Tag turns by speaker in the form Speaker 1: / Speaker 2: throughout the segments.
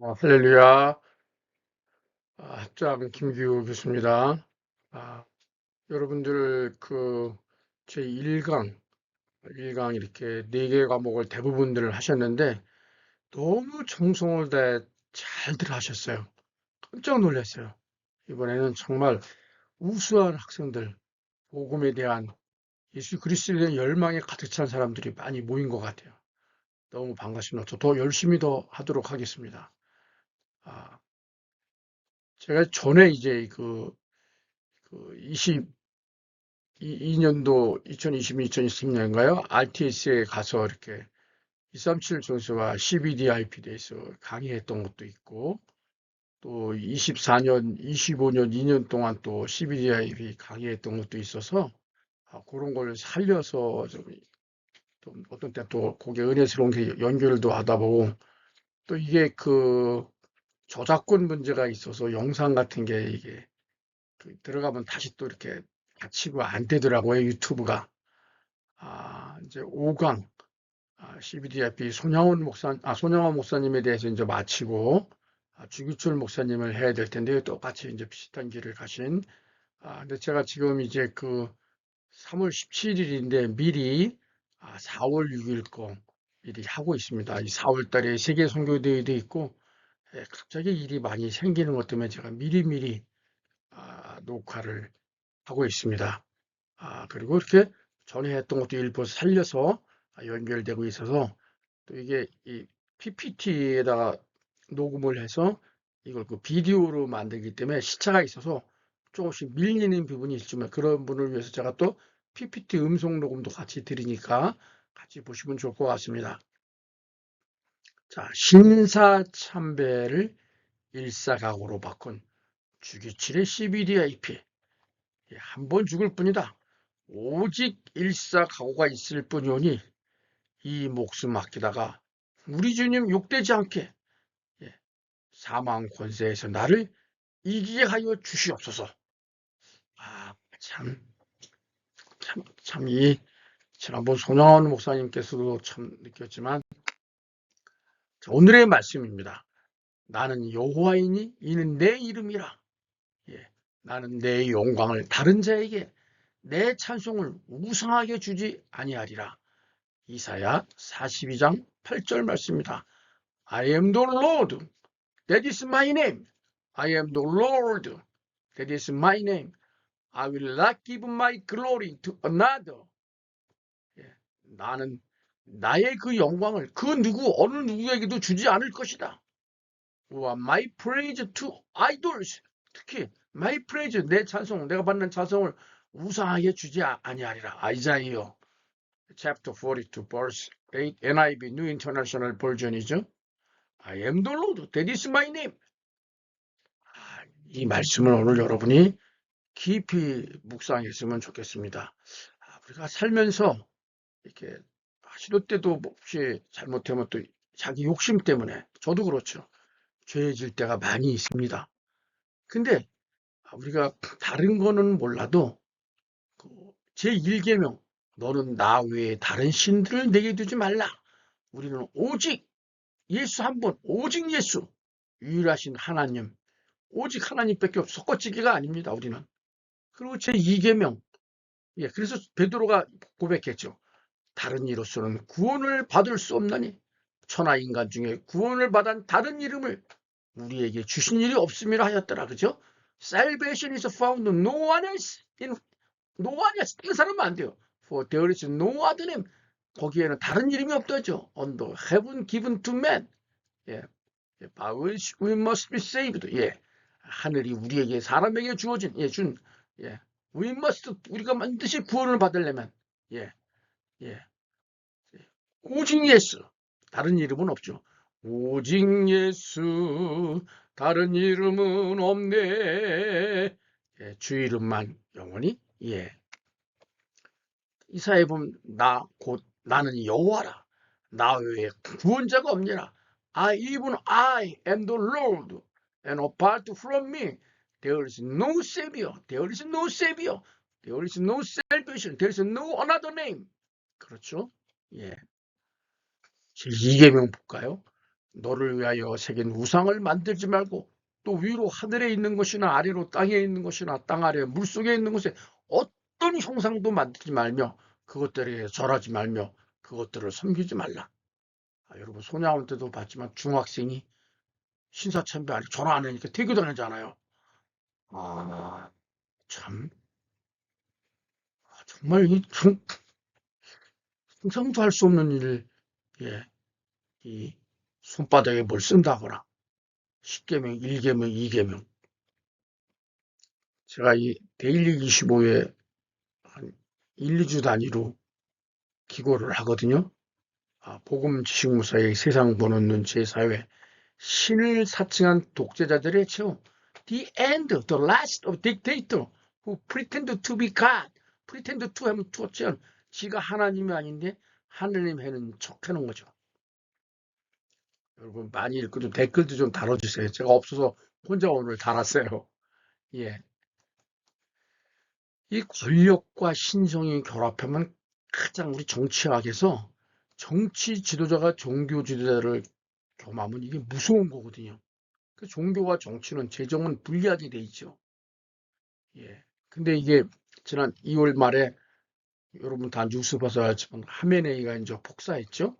Speaker 1: 할렐루야. 학장 김규 교수입니다. 여러분들 제 1강 이렇게 4개 과목을 대부분들 하셨는데 너무 정성을 다해 잘들 하셨어요. 깜짝 놀랐어요. 이번에는 정말 우수한 학생들, 복음에 대한 예수 그리스도에 대한 열망에 가득 찬 사람들이 많이 모인 것 같아요. 너무 반갑습니다. 저 더 열심히 더 하도록 하겠습니다. 아, 제가 전에 이제 2년도 2022, 2023년인가요? RTS에 가서 이렇게 237 전서와 CBDIP에 대해서 강의했던 것도 있고, 또 24년, 25년, 2년 동안 또 CBDIP 강의했던 것도 있어서, 그런 걸 살려서 좀 어떤 때 또 그게 은혜스러운 게 연결도 하다 보고, 또 이게 저작권 문제가 있어서 영상 같은 게 이게 들어가면 다시 또 이렇게 닫히고 안 되더라고요, 유튜브가. 이제 5강 CBDIP 손양원 목사님에 대해서 이제 마치고 주기철 목사님을 해야 될 텐데요. 똑같이 이제 비슷한 길을 가신. 근데 제가 지금 이제 3월 17일인데 미리 4월 6일 거 미리 하고 있습니다. 이 4월 달에 세계 선교대회도 있고 갑자기 일이 많이 생기는 것 때문에 제가 미리미리 녹화를 하고 있습니다. 그리고 이렇게 전에 했던 것도 일부 살려서 연결되고 있어서 또 이게 이 PPT에다가 녹음을 해서 이걸 비디오로 만들기 때문에 시차가 있어서 조금씩 밀리는 부분이 있지만 그런 분을 위해서 제가 또 PPT 음성 녹음도 같이 드리니까 같이 보시면 좋을 것 같습니다. 자, 신사참배를 일사각오로 바꾼 주기철의 CBDIP. 한 번 죽을 뿐이다. 오직 일사각오가 있을 뿐이오니 이 목숨 아끼다가 우리 주님 욕되지 않게 사망 권세에서 나를 이기게 하여 주시옵소서. 아, 참, 이 지난번 손영원 목사님께서도 참 느꼈지만 오늘의 말씀입니다. 나는 여호와이니 이는 내 이름이라. 나는 내 영광을 다른 자에게 내 찬송을 우상하게 주지 아니하리라. 이사야 42장 8절 말씀입니다. I am the Lord. That is my name. I am the Lord. That is my name. I will not give my glory to another. 나는 나의 그 영광을 어느 누구에게도 주지 않을 것이다. My praise to idols. 특히 my praise, 내 찬송, 내가 받는 찬송을 우상하게 주지 아니하리라. 아이자이어 chapter 42 verse 8 NIV New International Version이죠. I am the Lord. That is my name. 이 말씀을 오늘 여러분이 깊이 묵상했으면 좋겠습니다. 우리가 살면서 이렇게 시도 때도 혹시 잘못하면 또 자기 욕심 때문에 저도 그렇죠. 죄질 때가 많이 있습니다. 근데 우리가 다른 거는 몰라도 제1계명 너는 나 외에 다른 신들을 내게 두지 말라. 우리는 오직 예수 한 분, 오직 예수, 유일하신 하나님, 오직 하나님밖에 섞어지기가 아닙니다. 우리는. 그리고 제2계명, 그래서 베드로가 고백했죠. 다른 이로서는 구원을 받을 수 없나니 천하 인간 중에 구원을 받은 다른 이름을 우리에게 주신 일이 없음이라 하였더라. 그죠? Salvation is found no one else. no one else. 다른 사람은 안 돼요. For there is no other name. 거기에는 다른 이름이 없다죠. Under heaven given to man. By which we must be saved. 하늘이 우리에게 사람에게 주어진 we must 우리가 반드시 구원을 받으려면 오직 예수 다른 이름은 없죠. 오직 예수 다른 이름은 없네. 주 이름만 영원히 이사야 보면 나는 여호와라. 나 외에 구원자가 없느니라. Even I am the Lord, and apart from me, there is no savior. There is no savior. There is no salvation. There is no another name. 그렇죠? 제2계명 볼까요? 너를 위하여 새긴 우상을 만들지 말고 또 위로 하늘에 있는 것이나 아래로 땅에 있는 것이나 땅 아래 물속에 있는 것에 어떤 형상도 만들지 말며 그것들에 절하지 말며 그것들을 섬기지 말라. 여러분 소냐원 때도 봤지만 중학생이 신사참배 아니 전화 안 하니까 태교당하잖아요. 참 정말 상상도 할 수 없는 일을 예, 이 손바닥에 뭘 쓴다거나 10계명, 1계명, 2계명 제가 이 데일리 25에 한 1, 2주 단위로 기고를 하거든요. 복음 지식무사의 세상 보는 눈 제4회 신을 사칭한 독재자들의 최후 The end, the last of dictator who pretend to be God. pretend to 하면 투어치는 지가 하나님이 아닌데 하나님 해는 척하는 거죠. 여러분 많이 읽고 좀 댓글도 좀 달아주세요. 제가 없어서 혼자 오늘 달았어요. 예, 이 권력과 신성이 결합하면 가장 우리 정치학에서 정치 지도자가 종교 지도자를 겸하면 이게 무서운 거거든요. 그 종교와 정치는 재정은 분리하게 돼 있죠. 예. 근데 이게 지난 2월 말에 여러분 다 뉴스 봐서 알지만 하메네이가 이제 폭사했죠.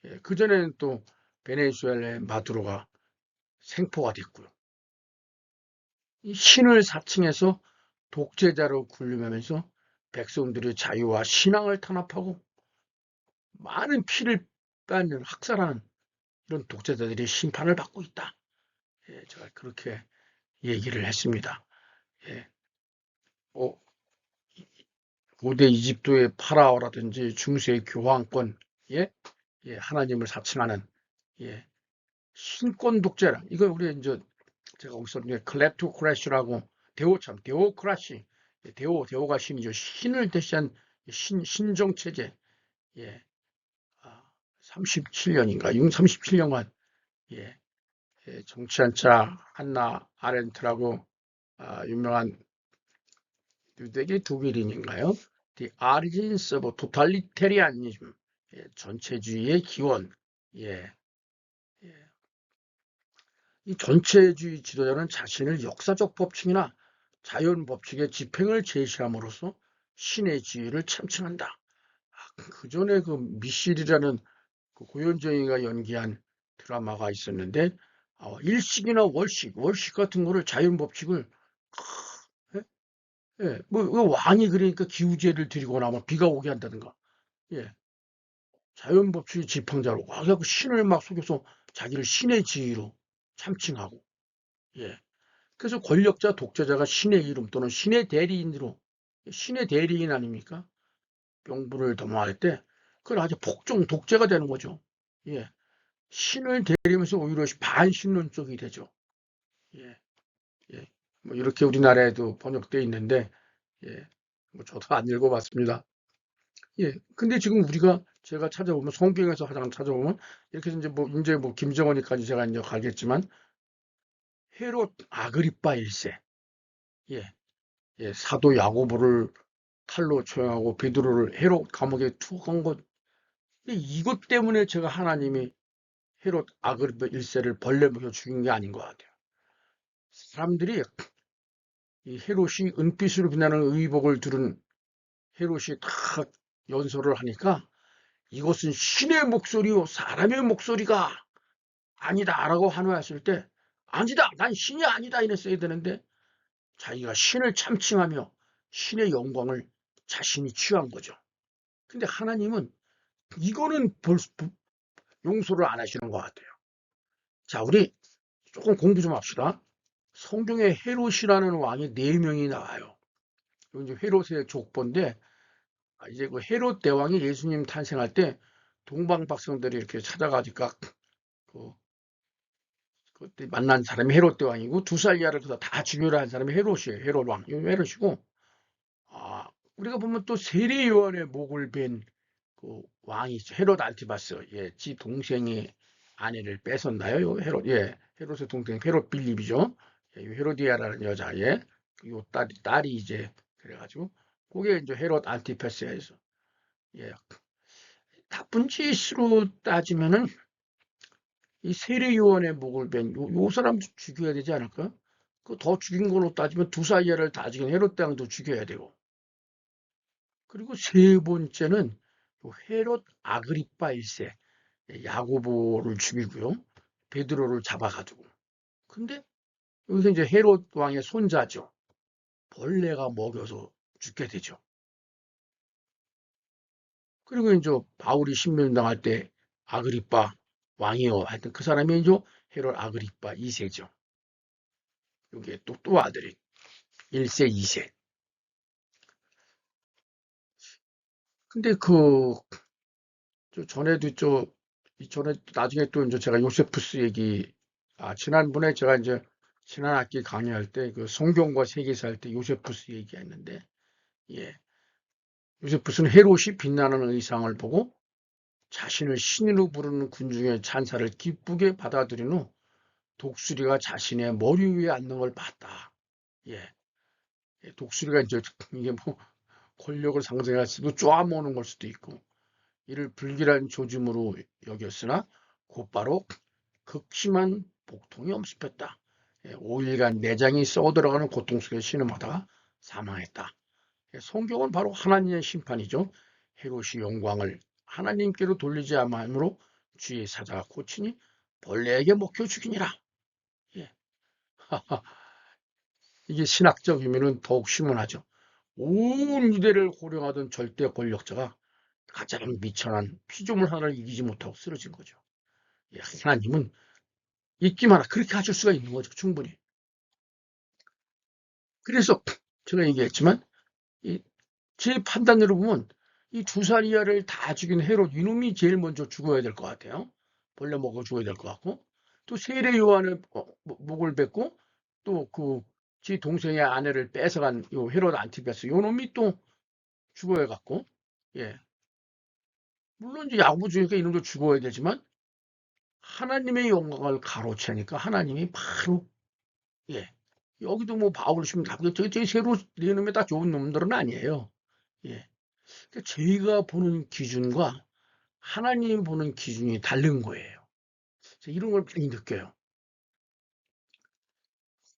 Speaker 1: 예. 그전에는 또 베네수엘라의 마두로가 생포가 됐고요. 이 신을 사칭해서 독재자로 군림하면서 백성들의 자유와 신앙을 탄압하고 많은 피를 뺏는 학살하는 이런 독재자들이 심판을 받고 있다. 예, 제가 그렇게 얘기를 했습니다. 예, 고대 이집트의 파라오라든지 중세 교황권, 예, 예, 하나님을 사칭하는 예, 신권 독재라. 이거 우리 이제 제가 거기서 이제 클랩토크라시라고 데오크라시, 데오가 신이죠. 신을 대시한 신정 체제. 예, 37년인가, 37년간 예, 정치한자 한나 아렌트라고 유명한 유대계 독일인인가요? The Origins of Totalitarianism, 전체주의의 기원. 예, 예. 이 전체주의 지도자는 자신을 역사적 법칙이나 자연 법칙의 집행을 제시함으로써 신의 지위를 참칭한다. 그 전에 그 미실이라는 그 고현정이가 연기한 드라마가 있었는데 일식이나 월식 같은 거를 자연 법칙을 예, 뭐 왕이 그러니까 기우제를 드리거나 뭐 비가 오게 한다든가 예, 자연 법칙의 지팡자로 와갖고 신을 막 속여서 자기를 신의 지위로 참칭하고 예, 그래서 권력자 독재자가 신의 이름 또는 신의 대리인으로 신의 대리인 아닙니까? 명부를 도모할 때 그걸 아주 복종 독재가 되는 거죠. 예, 신을 대리면서 오히려 반신론적이 되죠. 예, 예. 뭐 이렇게 우리나라에도 번역되어 있는데 예, 뭐 저도 안 읽어봤습니다. 예, 근데 지금 우리가 제가 찾아보면 성경에서 가장 찾아보면 이렇게 해서 이제 뭐 김정은이까지 제가 이제 가겠지만 헤롯 아그리파 1세, 예, 예, 사도 야고보를 칼로 처형하고 베드로를 헤롯 감옥에 투옥한 것, 이것 때문에 제가 하나님이 헤롯 아그리파 1세를 벌레 먹여 죽인 게 아닌 것 같아요. 사람들이 이 헤롯이 은빛으로 빛나는 의복을 두른 헤롯이 딱 연설을 하니까 이것은 신의 목소리요 사람의 목소리가 아니다라고 한화했을 때 아니다 난 신이 아니다 이랬어야 되는데 자기가 신을 참칭하며 신의 영광을 자신이 취한 거죠. 근데 하나님은 이거는 용서를 안 하시는 것 같아요. 자, 우리 조금 공부 좀 합시다. 성경에 헤롯이라는 왕이 4명이 나와요. 이제 헤롯의 족보인데 이제 그 헤롯 대왕이 예수님 탄생할 때 동방 백성들이 이렇게 찾아가니까 그 그때 만난 사람이 헤롯 대왕이고 2살 이하를 다 죽여라 한 사람이 헤롯이에요. 헤롯 왕. 이 헤롯이고 우리가 보면 또 세례 요한의 목을 벤 그 왕이 있죠. 헤롯 안티바스. 예, 지 동생의 아내를 뺏었나요? 요 헤롯. 예, 헤롯의 동생 헤롯 빌립이죠. 예, 헤로디아라는 여자. 예, 요 딸이 이제 그래가지고 그게 이제 헤롯 안티파스에서 예, 나쁜 짓으로 따지면은 이 세례요한의 목을 요 사람 죽여야 되지 않을까? 그 더 죽인 걸로 따지면 두사이아를 다 죽인 헤롯 대왕도 죽여야 되고. 그리고 세 번째는 요 헤롯 아그리파 1세 야고보를 죽이고요. 베드로를 잡아가지고. 근데 여기서 이제 헤롯 왕의 손자죠. 벌레가 먹여서 죽게 되죠. 그리고 이제 바울이 신문당할 때 아그리파 왕이요. 하여튼 그 사람이 이제 헤롯 아그리파 2세죠. 이게 또 아들이 1세, 2세. 근데 전에도 전에 나중에 또 이제 제가 요세푸스 얘기, 지난번에 제가 이제 지난 학기 강의할 때 그 성경과 세계사 할 때 요세푸스 얘기했는데, 예. 요세푸스는 헤롯이 빛나는 의상을 보고 자신을 신으로 부르는 군중의 찬사를 기쁘게 받아들인 후 독수리가 자신의 머리 위에 앉는 걸 봤다. 예. 독수리가 이제 이게 뭐 권력을 상징할 수도 쪼아모는 걸 수도 있고, 이를 불길한 조짐으로 여겼으나 곧바로 극심한 복통이 엄습했다. 5일간 내장이 썩어들어가는 고통 속에 신음하다가 사망했다. 성경은 바로 하나님의 심판이죠. 헤롯이 영광을 하나님께로 돌리지 않으므로 주의 사자가 고치니 벌레에게 먹혀 죽이니라. 예. 이게 신학적 의미는 더욱 심오하죠. 온 유대를 호령하던 절대 권력자가 가장 미천한 피조물 하나를 이기지 못하고 쓰러진 거죠. 예, 하나님은 있기만 하라. 그렇게 하실 수가 있는 거죠. 충분히. 그래서 제가 얘기했지만 제 판단으로 보면 이 두 살 이하를 다 죽인 헤롯 이놈이 제일 먼저 죽어야 될 것 같아요. 벌레 먹어 죽어야 될 것 같고, 또 세례 요한의 목을 뱉고 또 지 동생의 아내를 뺏어간 요 헤롯 안티파스 요 놈이 또 죽어야 갖고, 예, 물론 이제 야구 중이니까 이놈도 죽어야 되지만 하나님의 영광을 가로채니까 하나님이 바로, 예, 여기도 뭐 바울 시면 다 저기 새로 네 놈이 다 좋은 놈들은 아니에요. 예, 그러니까 저희가 보는 기준과 하나님이 보는 기준이 다른 거예요. 이런 걸 많이 느껴요.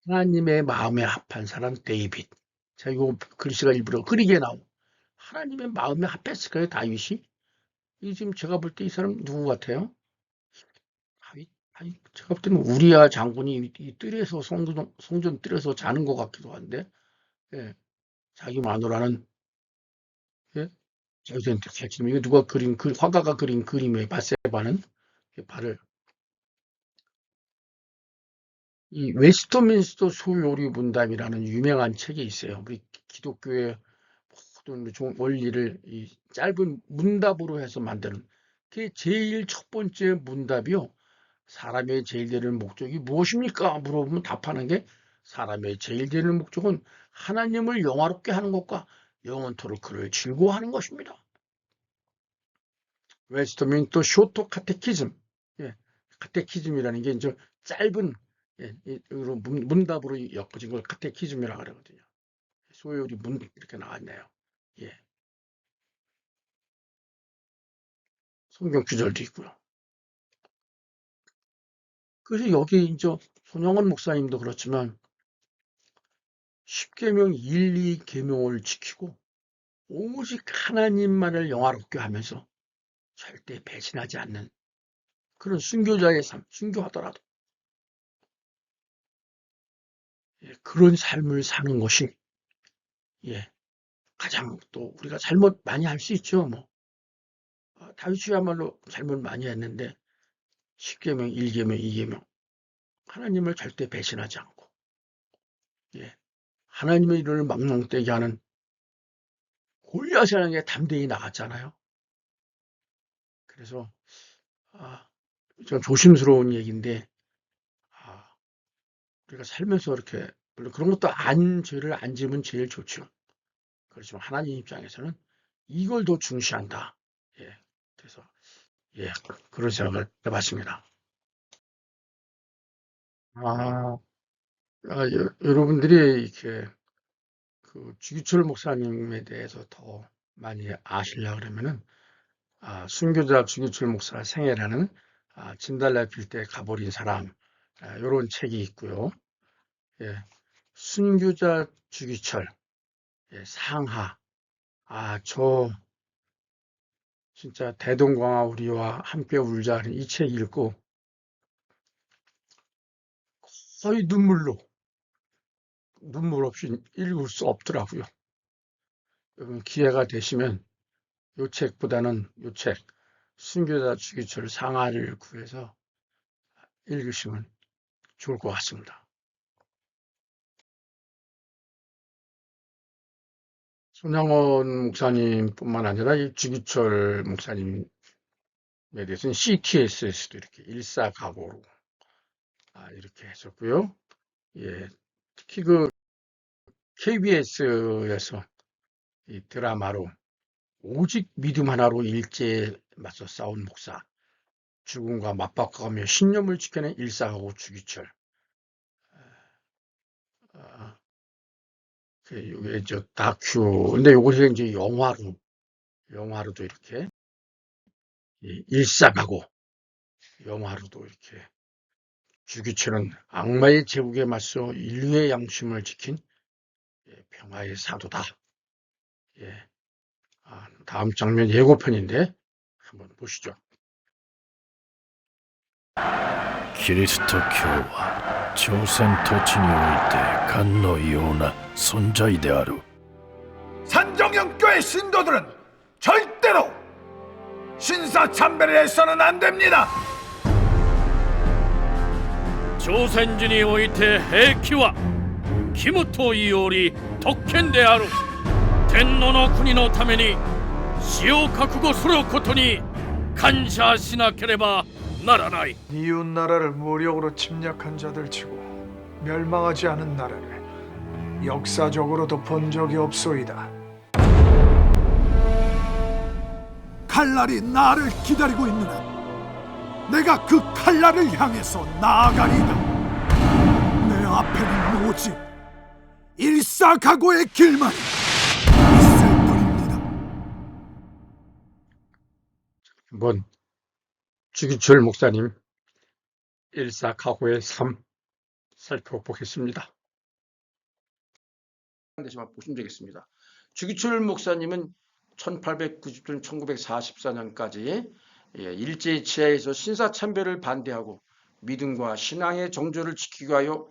Speaker 1: 하나님의 마음에 합한 사람 데이빗. 자, 이거 글씨가 일부러 그리게 나오고. 하나님의 마음에 합했을까요, 다윗이? 이 지금 제가 볼 때 이 사람 누구 같아요? 다윗? 아니, 제가 볼 때는 우리야 장군이 이 뜰에서 성전 뜰에서 자는 것 같기도 한데, 예, 자기 마누라는, 예, 지금 이거 누가 그린 화가가 그린 그림에 바세바는 발을 이 웨스트민스터 소요리 문답이라는 유명한 책이 있어요. 우리 기독교의 모든 원리를 이 짧은 문답으로 해서 만드는 그게 제일 첫 번째 문답이요. 사람의 제일 되는 목적이 무엇입니까? 물어보면 답하는 게 사람의 제일 되는 목적은 하나님을 영화롭게 하는 것과 영원토록 그를 즐거워하는 것입니다. 웨스트민스터 쇼트 카테키즘. 예, 카테키즘이라는 게 이제 짧은, 예, 문답으로 엮어진 걸 카테키즘이라고 그러거든요. 소요리 문 이렇게 나왔네요. 예, 성경 구절도 있고요. 그래서 여기 이제 손영원 목사님도 그렇지만 10계명 1, 2계명을 지키고 오직 하나님만을 영화롭게 하면서 절대 배신하지 않는 그런 순교자의 삶, 순교하더라도, 예, 그런 삶을 사는 것이, 예, 가장 또 우리가 잘못 많이 할 수 있죠. 뭐 다윗이야말로 잘못 많이 했는데 10계명, 1계명, 2계명 하나님을 절대 배신하지 않고, 예, 하나님의 이름을 망령되게 하는 골리앗이라는 게 담대히 나갔잖아요. 그래서 좀 조심스러운 얘기인데, 아, 우리가 살면서 이렇게 물론 그런 것도 죄를 안 지면 제일 좋죠. 그렇지만 하나님 입장에서는 이걸 더 중시한다. 예, 그래서 예, 그런 생각을 해봤습니다. 아, 여러분들이 이렇게 주기철 목사님에 대해서 더 많이 아시려고 그러면은 순교자 주기철 목사 생애라는 진달래 필 때 가버린 사람, 요런 책이 있고요. 예, 순교자 주기철, 상하. 저 진짜 대동강아 우리와 함께 울자 하는 이 책 읽고 거의 눈물 없이 읽을 수 없더라고요. 여러분 기회가 되시면 요 책보다는 요 책, 순교자 주기철 상하를 구해서 읽으시면 좋을 것 같습니다. 손양원 목사님뿐만 아니라 이 주기철 목사님에 대해서는 CTS에서도 이렇게 일사각오로 이렇게 했었고요. 예, 특히 그 KBS에서 이 드라마로 오직 믿음 하나로 일제에 맞서 싸운 목사, 죽음과 맞바꿔가며 신념을 지켜낸 일사각오 주기철. 아, 요게 저 다큐. 근데 요것이 이제 영화로도 이렇게 일사각오 영화로도 이렇게 주기철은 악마의 제국에 맞서 인류의 양심을 지킨 평화의 사도다. 예, 다음 장면 예고편인데 한번 보시죠.
Speaker 2: キリスト教は朝鮮土地において神のような存在である。
Speaker 3: 산정형교회 신도들은 절대로 신사참배를 해서는 안 됩니다.
Speaker 2: 朝鮮人において兵器は義務というより特権である。天皇の国のために死を覚悟することに感謝しなければならない。
Speaker 4: 이웃 나라를 무력으로 침략한 자들 치고 멸망하지 않은 나라를 역사적으로도 본 적이 없소이다.
Speaker 3: 칼날이 나를 기다리고 있느냐? 내가 그 칼날을 향해서 나아가리다. 내 앞에는 오직 일사각오의 길만 있을 뿐입니다.
Speaker 1: 한번 주기철 목사님 일사각오의 삶 살펴보겠습니다. 데서만 보시면 되겠습니다. 주기철 목사님은 1890년 1944년까지 일제의 치하에서 신사참배를 반대하고 믿음과 신앙의 정조를 지키기 위하여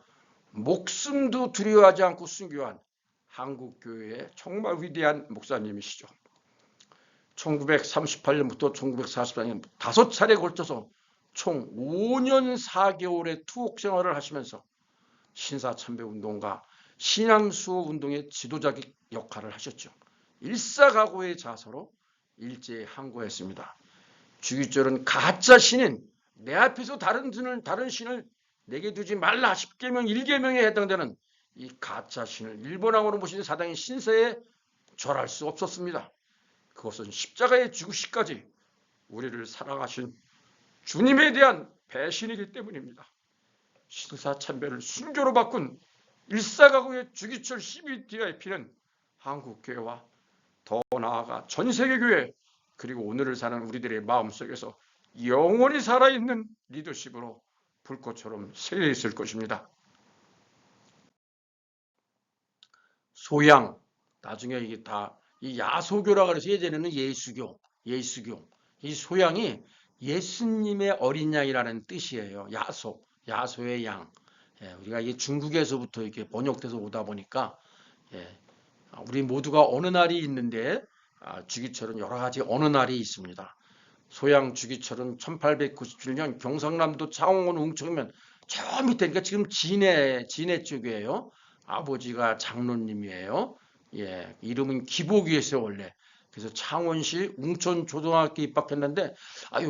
Speaker 1: 목숨도 두려워하지 않고 순교한 한국교회의 정말 위대한 목사님이시죠. 1938년부터 1944년 5차례에 걸쳐서 총 5년 4개월의 투옥 생활을 하시면서 신사참배 운동과 신앙수호 운동의 지도자 역할을 하셨죠. 일사각오의 자서로 일제에 항거했습니다. 주기철은 가짜 신인, 내 앞에서 다른 신을 내게 두지 말라 10계명 1계명에 해당되는 이 가짜 신을 일본왕으로 모신 사당인 신세에 절할 수 없었습니다. 그것은 십자가의 죽으시까지 우리를 사랑하신 주님에 대한 배신이기 때문입니다. 신사참배를 순교로 바꾼 일사각오의 주기철 CBDIP는 한국교회와 더 나아가 전세계교회 그리고 오늘을 사는 우리들의 마음속에서 영원히 살아있는 리더십으로 불꽃처럼 새어있을 것입니다. 소양, 나중에 이게 다 이 야소교라 그래서 예전에는 예수교. 이 소양이 예수님의 어린 양이라는 뜻이에요. 야소의 양. 우리가 이게 중국에서부터 이렇게 번역돼서 오다 보니까 우리 모두가 어느 날이 있는데 주기철은 여러 가지 어느 날이 있습니다. 소양 주기철은 1897년 경상남도 창원 웅청면 저 밑에 그러니까 지금 진해 쪽이에요. 아버지가 장로님이에요. 이름은 기복이었어요 원래. 그래서 창원시 웅천초등학교 입학했는데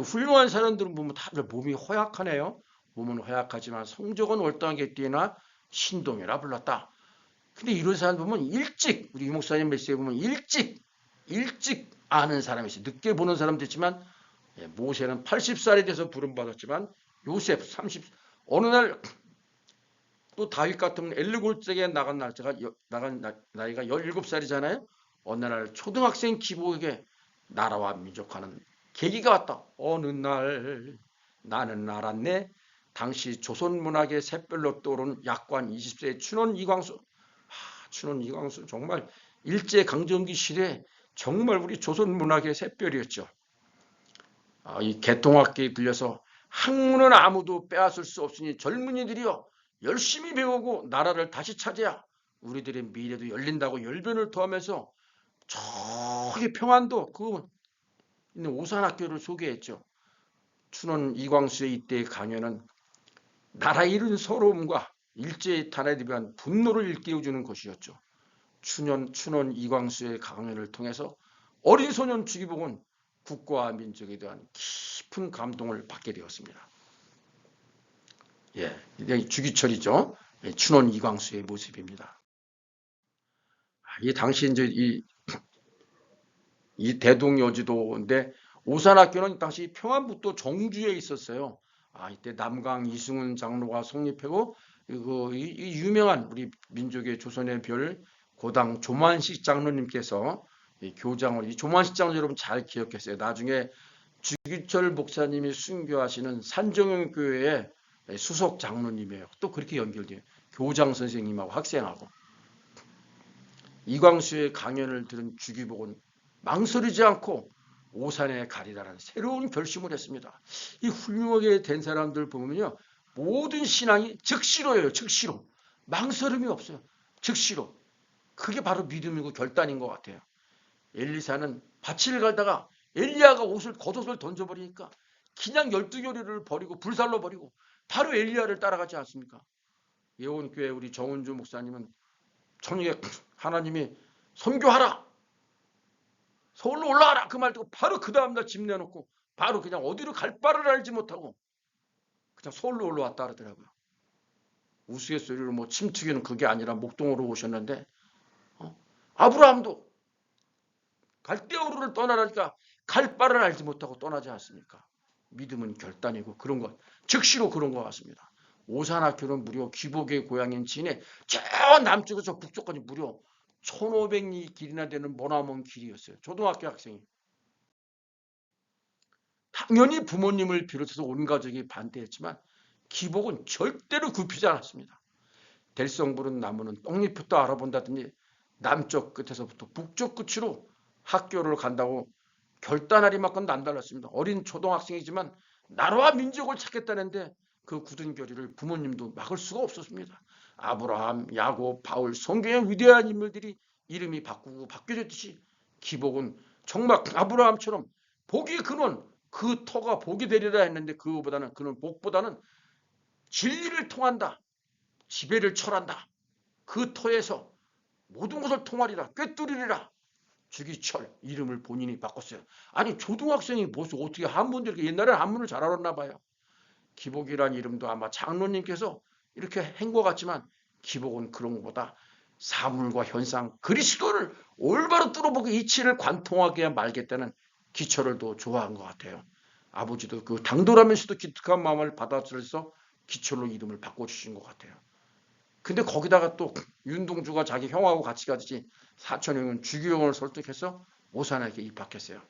Speaker 1: 훌륭한 사람들은 보면 다들 몸이 허약하네요. 몸은 허약하지만 성적은 월등하게 뛰어나 신동이라 불렀다. 근데 이런 사람 보면 일찍 우리 유 목사님 메시지에 보면 일찍 아는 사람이 있어요. 늦게 보는 사람도 있지만 모세는 80살이 돼서 부름받았지만 요셉 30 어느 날 또 다윗 같은 엘르골짜기에 나간 나이가 17살이잖아요. 어느 날 초등학생 기복에게 나라와 민족하는 계기가 왔다. 어느 날
Speaker 5: 나는 알았네. 당시 조선문학의 샛별로 떠오른 약관 20세의 춘원 이광수. 춘원 이광수 정말 일제강점기 시대에 정말 우리 조선문학의 샛별이었죠. 이 개통학계에 들려서 학문은 아무도 빼앗을 수 없으니 젊은이들이여 열심히 배우고 나라를 다시 차지하 우리들의 미래도 열린다고 열변을 토하면서 저기 평안도 그 있는 오산학교를 소개했죠. 춘원 이광수의 이때의 강연은 나라 잃은 서러움과 일제의 탄압에 대한 분노를 일깨워주는 것이었죠. 춘원 이광수의 강연을 통해서 어린 소년 주기복은 국가와 민족에 대한 깊은 감동을 받게 되었습니다. 이게 주기철이죠. 춘원 이광수의 모습입니다. 이 당시 이제 이 대동여지도인데 오산학교는 당시 평안북도 정주에 있었어요. 이때 남강 이승훈 장로가 성립하고 이 유명한 우리 민족의 조선의 별 고당 조만식 장로님께서 이 교장을 이 조만식 장로 여러분 잘 기억했어요. 나중에 주기철 목사님이 순교하시는 산정형 교회의 수석 장로님이에요. 또 그렇게 연결돼요. 교장 선생님하고 학생하고. 이광수의 강연을 들은 주기복은 망설이지 않고 오산에 가리라는 새로운 결심을 했습니다. 이 훌륭하게 된 사람들 보면요. 모든 신앙이 즉시로예요. 즉시로. 망설임이 없어요. 즉시로. 그게 바로 믿음이고 결단인 것 같아요. 엘리사는 밭을 갈다가 엘리야가 겉옷을 던져버리니까 그냥 12교리를 버리고 불살로 버리고 바로 엘리야를 따라가지 않습니까? 예원교회 우리 정은주 목사님은 저녁에 하나님이 선교하라. 서울로 올라가라. 그 말 듣고 바로 그 다음날 집 내놓고 바로 그냥 어디로 갈 바를 알지 못하고 그냥 서울로 올라왔다 그러더라고요. 우스갯소리로 뭐 침투기는 그게 아니라 목동으로 오셨는데 아브라함도 갈대우르를 떠나라니까 갈 바를 알지 못하고 떠나지 않습니까? 믿음은 결단이고 그런 것 즉시로 그런 것 같습니다. 오산학교는 무려 귀복의 고향인 진해 저 남쪽에서 북쪽까지 무려 1500리 길이나 되는 머나먼 길이었어요. 초등학교 학생이. 당연히 부모님을 비롯해서 온 가족이 반대했지만 귀복은 절대로 굽히지 않았습니다. 될성부른 나무는 떡잎부터 알아본다더니 남쪽 끝에서부터 북쪽 끝으로 학교를 간다고 결단할 이만큼 남달랐습니다. 어린 초등학생이지만 나라와 민족을 찾겠다는데 그 굳은 결의를 부모님도 막을 수가 없었습니다. 아브라함, 야곱, 바울, 성경의 위대한 인물들이 이름이 바뀌어졌듯이 귀복은 정말 아브라함처럼 복이 근원, 그 터가 복이 되리라 했는데 그는 복보다는 진리를 통한다. 지배를 철한다. 그 터에서 모든 것을 통하리라. 꿰뚫으리라. 주기철 이름을 본인이 바꿨어요. 아니 초등학생이 무슨 어떻게 한문도 이렇게 옛날에는 한문을 잘 알았나 봐요. 기복이란 이름도 아마 장로님께서 이렇게 한 것 같지만 기복은 그런 것보다 사물과 현상 그리스도를 올바로 뚫어보고 이치를 관통하게 말겠다는 기철을 더 좋아한 것 같아요. 아버지도 그 당돌하면서도 기특한 마음을 받아들여서 기철로 이름을 바꿔주신 것 같아요. 근데 거기다가 또 윤동주가 자기 형하고 같이 가듯이 사촌형은 주기용을 설득해서 오산에게 입학했어요.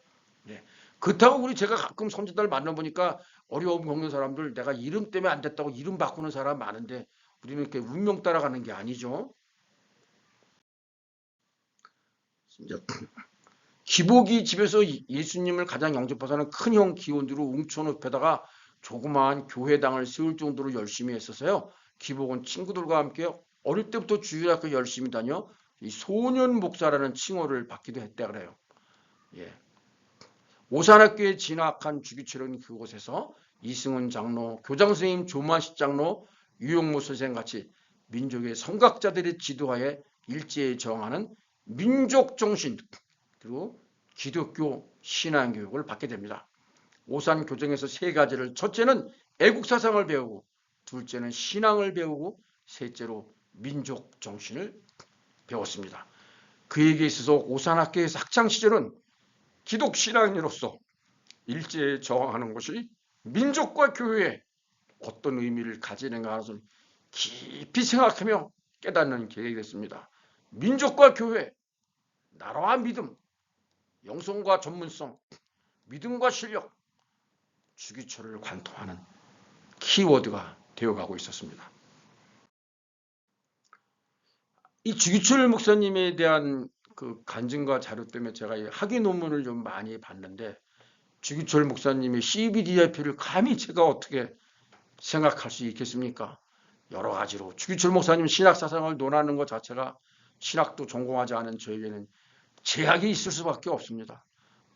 Speaker 5: 네. 그렇다고 우리 제가 가끔 선지자들 만나보니까 어려움 겪는 사람들 내가 이름 때문에 안 됐다고 이름 바꾸는 사람 많은데 우리는 이렇게 운명 따라가는 게 아니죠. 기복이 집에서 예수님을 가장 영접하자는 큰형 기원으로 웅천읍에다가 조그마한 교회당을 세울 정도로 열심히 했었어요. 기복은 친구들과 함께 어릴 때부터 주일학교 열심히 다녀 이 소년 목사라는 칭호를 받기도 했다 그래요. 오산학교에 진학한 주기철은 그곳에서 이승훈 장로, 교장 선생님 조만식 장로, 유용무 선생 같이 민족의 선각자들의 지도하에 일제에 저항하는 민족 정신 그리고 기독교 신앙교육을 받게 됩니다. 오산 교정에서 세 가지를 첫째는 애국사상을 배우고 둘째는 신앙을 배우고 셋째로 민족 정신을 배웠습니다. 그에게 있어서 오산학교에서 학창시절은 기독신앙인으로서 일제에 저항하는 것이 민족과 교회에 어떤 의미를 가지는가 하는 것을 깊이 생각하며 깨닫는 계획이 됐습니다. 민족과 교회, 나라와 믿음, 영성과 전문성, 믿음과 실력, 주기철을 관통하는 키워드가 되어가고 있었습니다. 이 주기철 목사님에 대한 그 간증과 자료 때문에 제가 이 학위 논문을 좀 많이 봤는데, 주기철 목사님의 CBDIP를 감히 제가 어떻게 생각할 수 있겠습니까? 여러 가지로 주기철 목사님 신학 사상을 논하는 것 자체가 신학도 전공하지 않은 저에게는 제약이 있을 수밖에 없습니다.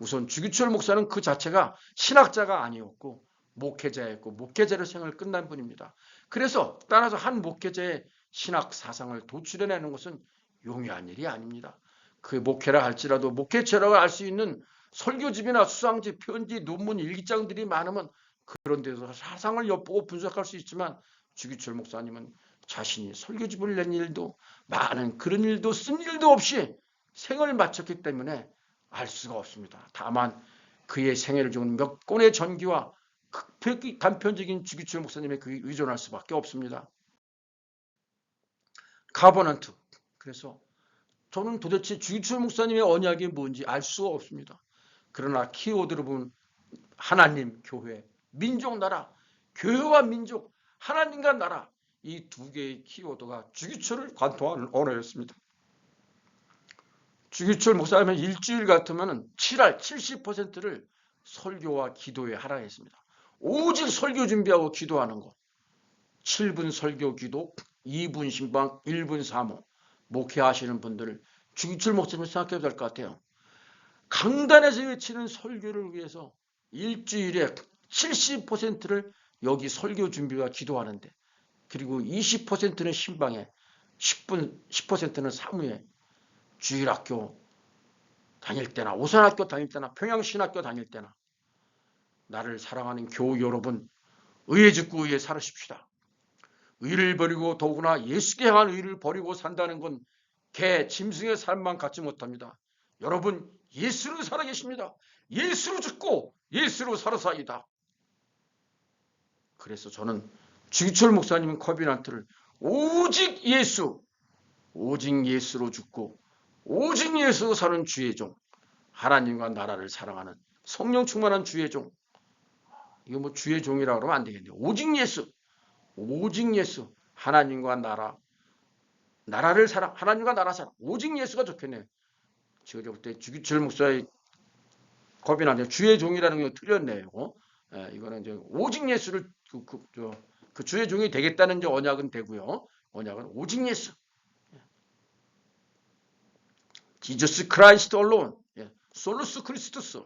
Speaker 5: 우선 주기철 목사는 그 자체가 신학자가 아니었고 목회자였고 목회자로 생을 끝난 분입니다. 그래서 따라서 한 목회자의 신학 사상을 도출해내는 것은 용이한 일이 아닙니다. 그 목회라 할지라도 목회자라고 알 수 있는 설교집이나 수상집, 편지, 논문, 일기장들이 많으면 그런 데서 사상을 엿보고 분석할 수 있지만, 주기철 목사님은 자신이 설교집을 낸 일도 많은 그런 일도 쓴 일도 없이 생을 마쳤기 때문에 알 수가 없습니다. 다만 그의 생애를 적은 몇 권의 전기와 단편적인 주기철 목사님의 그에 의존할 수밖에 없습니다. 가버넌트. 그래서 저는 도대체 주기철 목사님의 언약이 뭔지 알 수가 없습니다. 그러나 키워드로 보면 하나님, 교회, 민족, 나라, 교회와 민족, 하나님과 나라, 이 두 개의 키워드가 주기철을 관통하는 언어였습니다. 주기철 목사님은 일주일 같으면 7할 70%를 설교와 기도에 하라 했습니다. 오직 설교 준비하고 기도하는 것. 7분 설교 기도, 2분 신방, 1분 사모. 목회하시는 분들을 주기철 목사님을 생각해도 될 것 같아요. 강단에서 외치는 설교를 위해서 일주일에 70%를 여기 설교 준비와 기도하는데, 그리고 20%는 신방에, 10%는 사무에, 주일학교 다닐 때나 오산학교 다닐 때나 평양신학교 다닐 때나, 나를 사랑하는 교우 여러분, 의에 죽고 의에 살으십시다. 의를 버리고, 더구나 예수께 향한 의를 버리고 산다는 건 개, 짐승의 삶만 갖지 못합니다. 여러분, 예수로 살아계십니다. 예수로 죽고 예수로 살아사이다. 그래서 저는 주기철 목사님 커비넌트를 오직 예수, 오직 예수로 죽고 오직 예수로 사는 주의 종, 하나님과 나라를 사랑하는 성령 충만한 주의 종, 이거 뭐 주의 종이라고 그러면 안 되겠네요. 오직 예수, 오직 예수, 하나님과 나라, 나라를 사랑, 하나님과 나라 사랑, 오직 예수가 좋겠네요. 제가 볼 때 주기철 목사의 겁이나네요. 주의 종이라는 게 틀렸네요. 이거는 이제 오직 예수를 그 주의 종이 되겠다는 이제 언약은 되고요. 언약은 오직 예수. 지저스 크라이스트 얼론. 솔루스 크리스투스.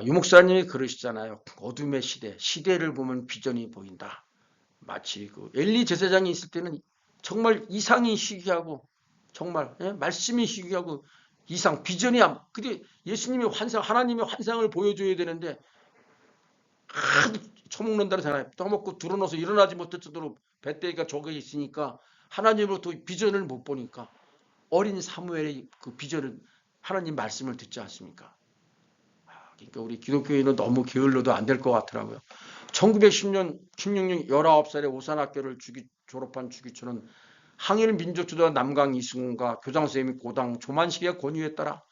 Speaker 5: 유목사님이 그러시잖아요. 어둠의 시대, 시대를 보면 비전이 보인다. 마치 그 엘리 제사장이 있을 때는 정말 이상이 희귀하고, 정말 말씀이 희귀하고 이상, 비전이 근데 예수님이 환상, 하나님의 환상을 보여줘야 되는데 하도 처먹는다는 생각에 떠먹고 들어놓아서 일어나지 못할 정도로 배때기가 적어 있으니까 하나님으로부터 비전을 못 보니까 어린 사무엘의 그 비전을, 하나님 말씀을 듣지 않습니까? 그러니까 우리 기독교인은 너무 게을러도 안 될 것 같더라고요. 1916년 19살에 오산학교를 졸업한 주기철은 항일 민족주도자 남강 이승훈과 교장선생님이 고당 조만식의 권유에 따라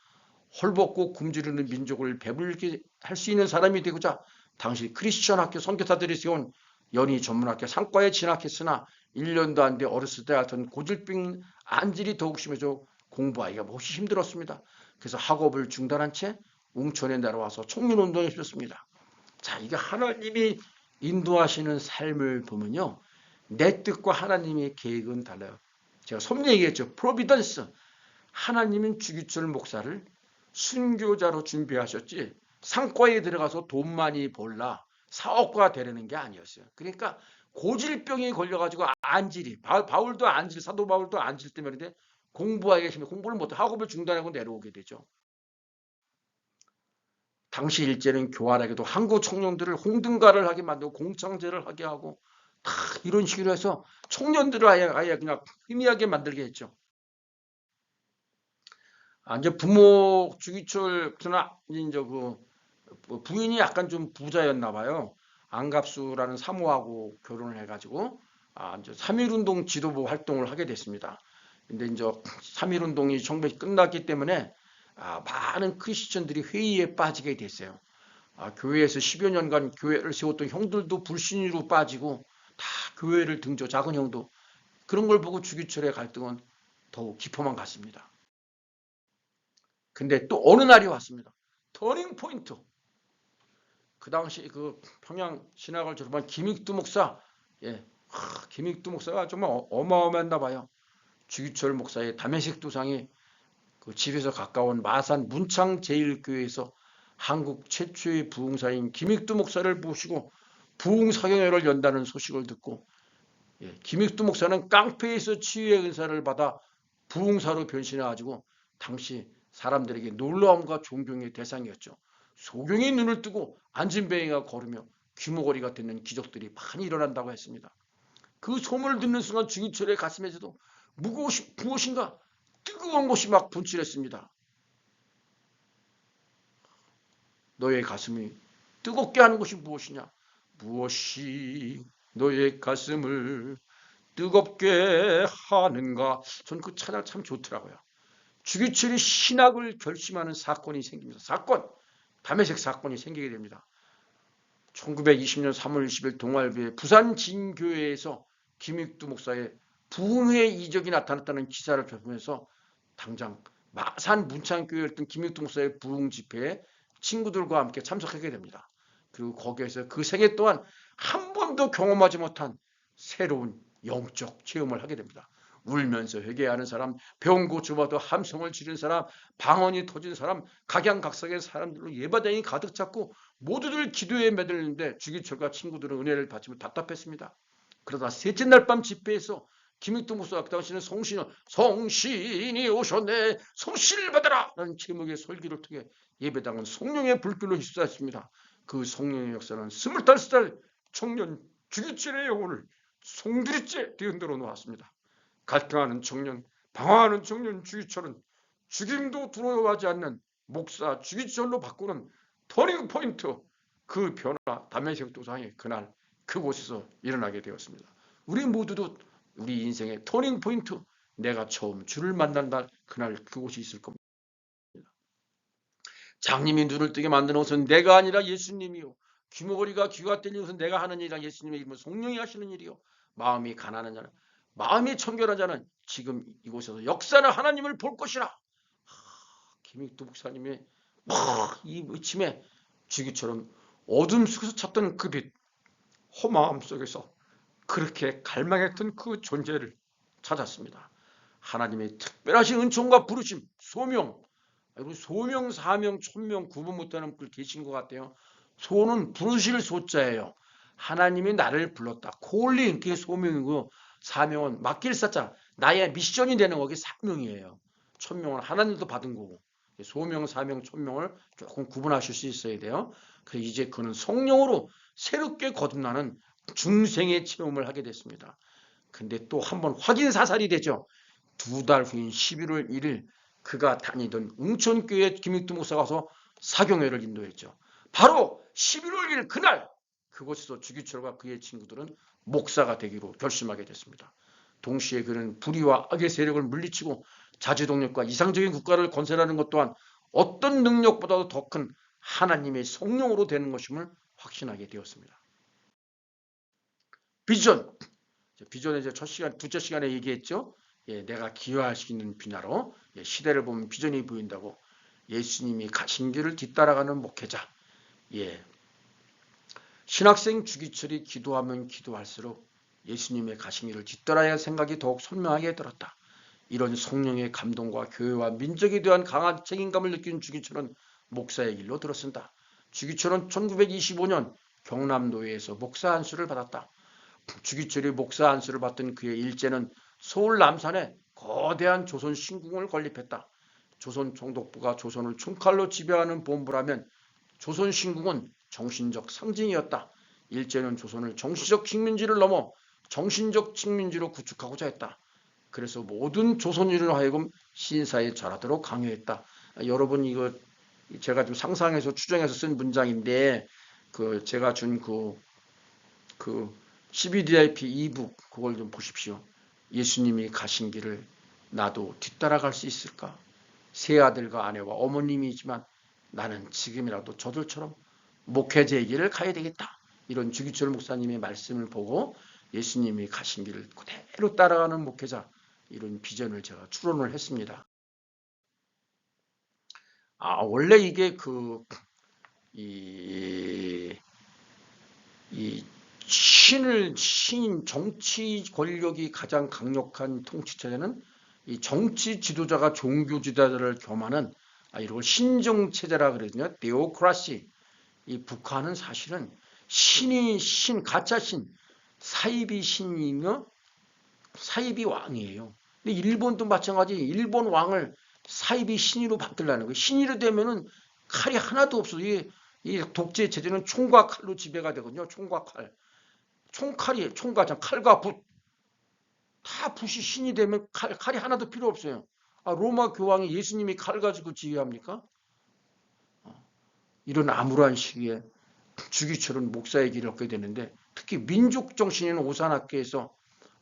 Speaker 5: 헐벗고 굶주리는 민족을 배불리게 할 수 있는 사람이 되고자 당시 크리스천 학교 선교사들이 세운 연희 전문학교 상과에 진학했으나 1년도 안 돼 어렸을 때 앓던 고질병 안질이 더욱 심해져 공부하기가 몹시 힘들었습니다. 그래서 학업을 중단한 채 웅천에 내려와서 청년운동에 휘었습니다. 자, 이게 하나님이 인도하시는 삶을 보면요, 내 뜻과 하나님의 계획은 달라요. 제가 손님 얘기했죠. 프로비던스. 하나님은 주기철 목사를 순교자로 준비하셨지 상과에 들어가서 돈 많이 벌라 사업가가 되려는 게 아니었어요. 그러니까 고질병이 걸려가지고 안질이, 바울도 안질, 사도 바울도 안질 때문에 공부하기가 힘들어 공부를 못해 학업을 중단하고 내려오게 되죠. 당시 일제는 교활하게도 한국 청년들을 홍등가를 하게 만들고 공창제를 하게 하고 다 이런 식으로 해서 청년들을 아예 그냥 희미하게 만들게 했죠. 이제 부모 주기철 이제 그 부인이 약간 좀 부자였나 봐요. 안갑수라는 사모하고 결혼을 해가지고 이제 3.1운동 지도부 활동을 하게 됐습니다. 근데 이제 3.1운동이 정말 끝났기 때문에 많은 크리스천들이 회의에 빠지게 됐어요. 교회에서 10여 년간 교회를 세웠던 형들도 불신으로 빠지고 다 교회를 등져, 작은 형도. 그런 걸 보고 주기철의 갈등은 더욱 깊어만 갔습니다. 근데 또 어느 날이 왔습니다. 터닝 포인트. 그 당시 그 평양 신학을 졸업한 김익두 목사, 김익두 목사가 정말 어마어마했나 봐요. 주기철 목사의 담에색 도상이 그 집에서 가까운 마산 문창 제1교회에서 한국 최초의 부흥사인 김익두 목사를 모시고 부흥사경회를 연다는 소식을 듣고, 김익두 목사는 깡패에서 치유의 은사를 받아 부흥사로 변신해가지고 당시 사람들에게 놀라움과 존경의 대상이었죠. 소경이 눈을 뜨고 안진뱅이가 걸으며 귀머거리가 되는 기적들이 많이 일어난다고 했습니다. 그 소문을 듣는 순간 주기철의 가슴에서도 무엇인가 뜨거운 것이 막 분출했습니다. 너의 가슴이 뜨겁게 하는 것이 무엇이냐? 무엇이 너의 가슴을 뜨겁게 하는가? 저는 그 찬양 참 좋더라고요. 주기철이 신학을 결심하는 사건이 생깁니다. 담에색 사건이 생기게 됩니다. 1920년 3월 20일 동아일보의 부산 진교회에서 김익두 목사의 부흥회 이적이 나타났다는 기사를 접하면서 당장 마산 문창교회였던 김익두 목사의 부흥 집회에 친구들과 함께 참석하게 됩니다. 그리고 거기에서 그 생애 동안 한 번도 경험하지 못한 새로운 영적 체험을 하게 됩니다. 울면서 회개하는 사람, 병 고쳐봐도 함성을 지른 사람, 방언이 터진 사람, 각양각색의 사람들로 예배당이 가득 찼고 모두들 기도에 매달리는데 주기철과 친구들은 은혜를 받지못 답답했습니다. 그러다 셋째 날 밤 집회에서 김익두 목사가 그 당시는 성신이 오셨네, 성신을 받아라 라는 제목의 설교를 통해 예배당은 성령의 불길로 휩싸였습니다. 그 성령의 역사는 25살 청년 주기철의 영혼을 송두리째 뒤흔들어 놓았습니다. 갈등하는 청년, 방황하는 청년 주기철은 죽임도 두려워하지 않는 목사 주기철로 바꾸는 터닝 포인트, 그 변화, 담에색 도상이 그날 그곳에서 일어나게 되었습니다. 우리 모두도 우리 인생의 터닝 포인트, 내가 처음 주를 만난 날, 그날 그곳이 있을 겁니다. 장님이 눈을 뜨게 만드는 것은 내가 아니라 예수님이요, 귀머거리가 귀가 뚫리는 것은 내가 하는 일이라 예수님의 이름으로 성령이 하시는 일이요, 마음이 가난한 자는, 마음이 청결한 자는 지금 이곳에서 역사는 하나님을 볼 것이라. 김익두 목사님의 이 의침에 주기처럼 어둠 속에서 찾던 그 빛, 허마함 속에서 그렇게 갈망했던 그 존재를 찾았습니다. 하나님의 특별하신 은총과 부르심, 소명, 소명, 사명, 천명 구분 못하는 분 계신 것 같아요. 소는 부르실 소자예요. 하나님이 나를 불렀다. 콜링, 그게 소명이고, 사명은 맡길 사자, 나의 미션이 되는 거기 사명이에요. 천명은 하나님도 받은 거고, 소명, 사명, 천명을 조금 구분하실 수 있어야 돼요. 그래서 이제 그는 성령으로 새롭게 거듭나는 중생의 체험을 하게 됐습니다. 근데 또 한번 확인 사살이 되죠. 2달 후인 11월 1일 그가 다니던 웅천교회 김익두 목사가 가서 사경회를 인도했죠. 바로 11월 1일 그날 그곳에서 주기철과 그의 친구들은 목사가 되기로 결심하게 됐습니다. 동시에 그는 불의와 악의 세력을 물리치고 자주동력과 이상적인 국가를 건설하는 것 또한 어떤 능력보다도 더 큰 하나님의 성령으로 되는 것임을 확신하게 되었습니다. 비전의 이제 두째 시간에 얘기했죠. 내가 기여할 수 있는 분야로 시대를 보면 비전이 보인다고. 예수님이 가신 길을 뒤따라가는 목회자. 신학생 주기철이 기도하면 기도할수록 예수님의 가신 길을 뒤따라야 할 생각이 더욱 선명하게 들었다. 이런 성령의 감동과 교회와 민족에 대한 강한 책임감을 느낀 주기철은 목사의 길로 들어선다. 주기철은 1925년 경남도에서 목사 안수를 받았다. 주기철이 목사 안수를 받던 그의 일제는 서울 남산에 거대한 조선 신궁을 건립했다. 조선 총독부가 조선을 총칼로 지배하는 본부라면 조선 신궁은 정신적 상징이었다. 일제는 조선을 정신적 식민지를 넘어 정신적 식민지로 구축하고자 했다. 그래서 모든 조선인을 하여금 신사에 절하도록 강요했다. 여러분, 이거 제가 좀 상상해서 추정해서 쓴 문장인데, 제가 준 그 CBDIP 이북 그걸 좀 보십시오. 예수님이 가신 길을 나도 뒤따라갈 수 있을까? 세 아들과 아내와 어머님이지만 나는 지금이라도 저들처럼 목회자의 길을 가야 되겠다. 이런 주기철 목사님의 말씀을 보고 예수님이 가신 길을 그대로 따라가는 목회자, 이런 비전을 제가 추론을 했습니다. 원래 이게 이 정치 권력이 가장 강력한 통치체제는 이 정치 지도자가 종교 지도자를 겸하는 이걸 신정체제라 그러거든요. 데오크라시. 이 북한은 사실은 가짜 신, 사이비 신이며 사이비 왕이에요. 근데 일본도 마찬가지. 일본 왕을 사이비 신이로 바꾸려는 거예요. 신이로 되면은 칼이 하나도 없어. 이 독재 체제는 총과 칼로 지배가 되거든요. 총과 칼. 칼과 붓. 다 붓이 신이 되면 칼이 하나도 필요 없어요. 로마 교황이 예수님이 칼 가지고 지휘합니까? 이런 암울한 시기에 주기철은 목사의 길을 얻게 되는데, 특히 민족 정신인 오산학교에서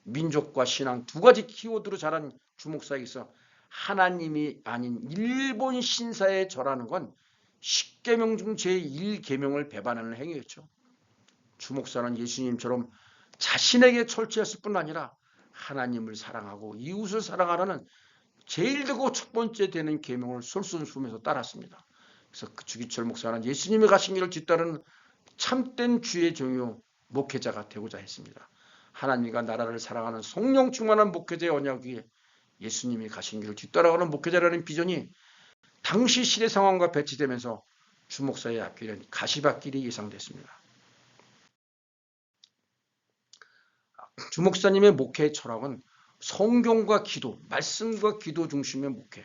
Speaker 5: 민족과 신앙 두 가지 키워드로 자란 주목사에게서 하나님이 아닌 일본 신사에 절하는 건 10계명 중 제1계명을 배반하는 행위였죠. 주목사는 예수님처럼 자신에게 철저했을 뿐 아니라 하나님을 사랑하고 이웃을 사랑하라는 제일 되고 첫 번째 되는 계명을 솔선수범해서 따랐습니다. 그래서 그 주기철 목사는 예수님이 가신 길을 뒤따르는 참된 주의 종요 목회자가 되고자 했습니다. 하나님과 나라를 사랑하는 성령 충만한 목회자의 언약 위에 예수님이 가신 길을 뒤따라가는 목회자라는 비전이 당시 시대 상황과 배치되면서 주목사의 앞길은 가시밭길이 예상됐습니다. 주목사님의 목회 철학은 성경과 기도, 말씀과 기도 중심의 목회.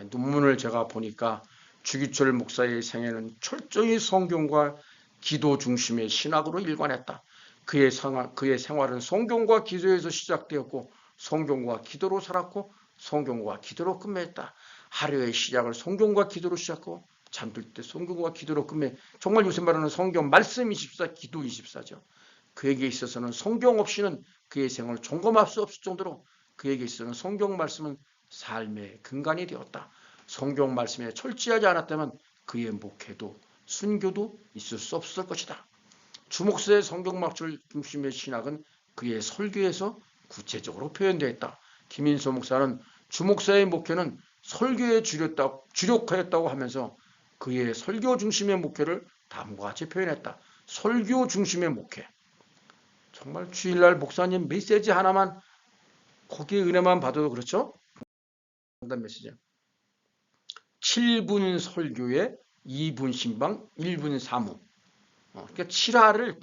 Speaker 5: 논문을 제가 보니까 주기철 목사의 생애는 철저히 성경과 기도 중심의 신학으로 일관했다. 그의 생활은 성경과 기도에서 시작되었고 성경과 기도로 살았고 성경과 기도로 끝맺었다. 하루의 시작을 성경과 기도로 시작하고 잠들 때 성경과 기도로 끝내. 정말 요새 말하는 성경 말씀 24, 기도 24죠. 그에게 있어서는 성경 없이는 그의 생을 점검할 수 없을 정도로 그에게 있어서는 성경 말씀은 삶의 근간이 되었다. 성경 말씀에 철저하지 않았다면 그의 목회도 순교도 있을 수 없을 것이다. 주목사의 성경 말씀 중심의 신학은 그의 설교에서 구체적으로 표현되어 있다. 김인소 목사는 주목사의 목회는 설교에 주력하였다고 하면서 그의 설교 중심의 목회를 다음과 같이 표현했다. 설교 중심의 목회. 정말 주일날 목사님 메시지 하나만 거기에 은혜만 받아도 그렇죠? 메시지. 7분 설교에 2분 신방, 1분 사무. 그러니까 7화를